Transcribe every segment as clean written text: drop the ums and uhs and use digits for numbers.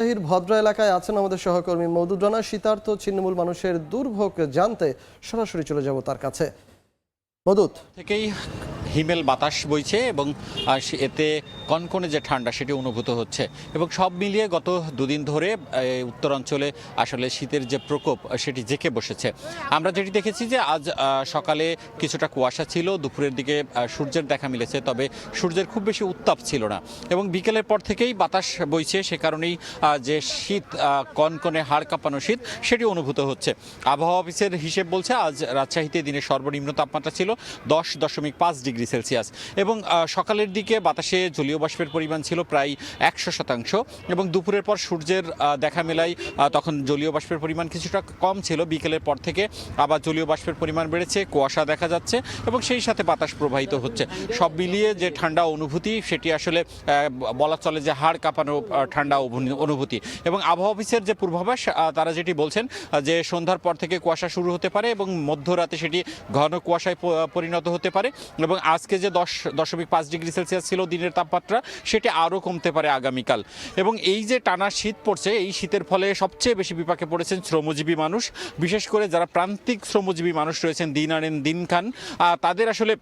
রাজশাহীর ভদ্র এলাকায় আছেন আমাদের সহকর্মী মওদুদ রানা। শীতার্ত ছিন্নমূল মানুষের দুর্ভোগ জানতে সরাসরি চলে যাব তার কাছে। মওদুদ, থেকেই হিমেল বাতাস বইছে এবং এতে কনকনে যে ঠান্ডা সেটি অনুভূত হচ্ছে এবং সব মিলিয়ে গত দুদিন ধরে উত্তরাঞ্চলে আসলে শীতের যে প্রকোপ সেটি জেঁকে বসেছে। আমরা যেটি দেখেছি যে আজ সকালে কিছুটা কুয়াশা ছিল, দুপুরের দিকে সূর্যের দেখা মিলেছে, তবে সূর্যের খুব বেশি উত্তাপ ছিল না এবং বিকেলের পর থেকেই বাতাস বইছে, সে কারণেই যে শীত, কনকনে হাড় কাঁপানো শীত সেটি অনুভূত হচ্ছে। আবহাওয়া অফিসের হিসেব বলছে আজ রাজশাহীতে দিনের সর্বনিম্ন তাপমাত্রা ছিল 10.5 ডিগ্রি সেলসিয়াস এবং সকালের দিকে বাতাসে জলীয় বাষ্পের পরিমাণ ছিল প্রায় 100% এবং দুপুরের পর সূর্যের দেখা মেলায় তখন জলীয় বাষ্পের পরিমাণ কিছুটা কম ছিল। বিকেলের পর থেকে আবার জলীয় বাষ্পের পরিমাণ বেড়েছে, কুয়াশা দেখা যাচ্ছে এবং সেই সাথে বাতাস প্রবাহিত হচ্ছে। সব মিলিয়ে যে ঠান্ডা অনুভূতি সেটি আসলে বলা চলে যে হাড় কাঁপানো ঠান্ডা অনুভূতি। এবং আবহাওয়া অফিসের যে পূর্বাভাস, তারা যেটি বলছেন যে সন্ধ্যার পর থেকে কুয়াশা শুরু হতে পারে এবং মধ্যরাতে সেটি ঘন কুয়াশায় পরিণত হতে পারে এবং আজকে যে 10.5 ডিগ্রি সেলসিয়াস ছিল দিনের তাপমাত্রা সেটি আরও কমতে পারে আগামীকাল। এবং এই যে টানা শীত পড়ছে, এই শীতের ফলে সবচেয়ে বেশি বিপাকে পড়েছেন শ্রমজীবী মানুষ, বিশেষ করে যারা প্রান্তিক শ্রমজীবী মানুষ রয়েছেন, দিন আনেন দিন খান, তাদের আসলে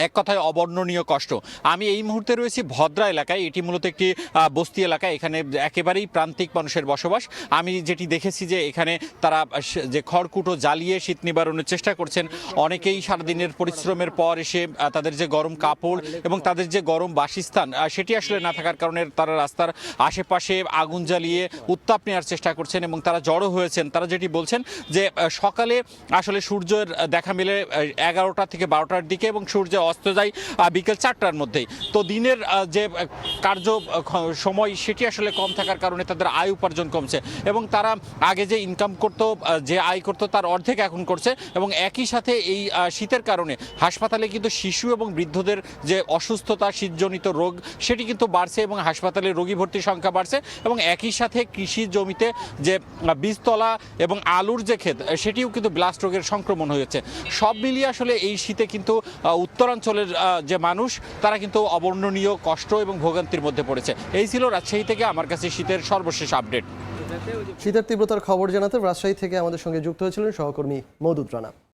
এক কথায় অবর্ণনীয় কষ্ট। আমি এই মুহূর্তে রয়েছি ভদ্রা এলাকায়। এটি মূলত একটি বস্তি এলাকা, এখানে একেবারেই প্রান্তিক মানুষের বসবাস। আমি যেটি দেখেছি যে এখানে তারা যে খড়কুটো জ্বালিয়ে শীত নিবারণের চেষ্টা করছেন। অনেকেই সারাদিনের পরিশ্রমের পর এসে তাদের যে গরম কাপড় এবং তাদের যে গরম বাসস্থান সেটি আসলে না থাকার কারণে তারা রাস্তার আশেপাশে আগুন জ্বালিয়ে উত্তাপ নেওয়ার চেষ্টা করছেন এবং তারা জড়ো হয়েছেন। তারা যেটি বলছেন যে সকালে আসলে সূর্যের দেখা মেলে 11টা থেকে 12টার দিকে এবং সূর্য অস্ত যায় বিকেল 4টার মধ্যেই। তো দিনের যে কার্য সময় সেটি আসলে কম থাকার কারণে তাদের আয় উপার্জন কমছে এবং তারা আগে যে ইনকাম করতো, যে আয় করতো তার অর্ধেক এখন করছে এবং একই সাথে এই শীতের কারণে হাসপাতালে কিন্তু শিশু এবং বৃদ্ধদের যে অসুস্থতা, শীতজনিত রোগ সেটি কিন্তু বাড়ছে এবং হাসপাতালে রোগী ভর্তির সংখ্যা বাড়ছে এবং একই সাথে কৃষি জমিতে যে বীজতলা এবং আলুর যে ক্ষেত সেটিও কিন্তু ব্লাস্ট রোগের সংক্রমণ হয়েছে। সব মিলিয়ে আসলে এই শীতে কিন্তু উত্তরাঞ্চলের যে মানুষ তারা কিন্তু অবর্ণনীয় কষ্ট এবং ভোগান্তির মধ্যে পড়েছে। এই ছিল রাজশাহী থেকে আমার কাছে শীতের সর্বশেষ আপডেট। শীতের তীব্রতার খবর জানাতে রাজশাহী থেকে আমাদের সঙ্গে যুক্ত হয়েছিলেন সহকর্মী মওদুদ রানা।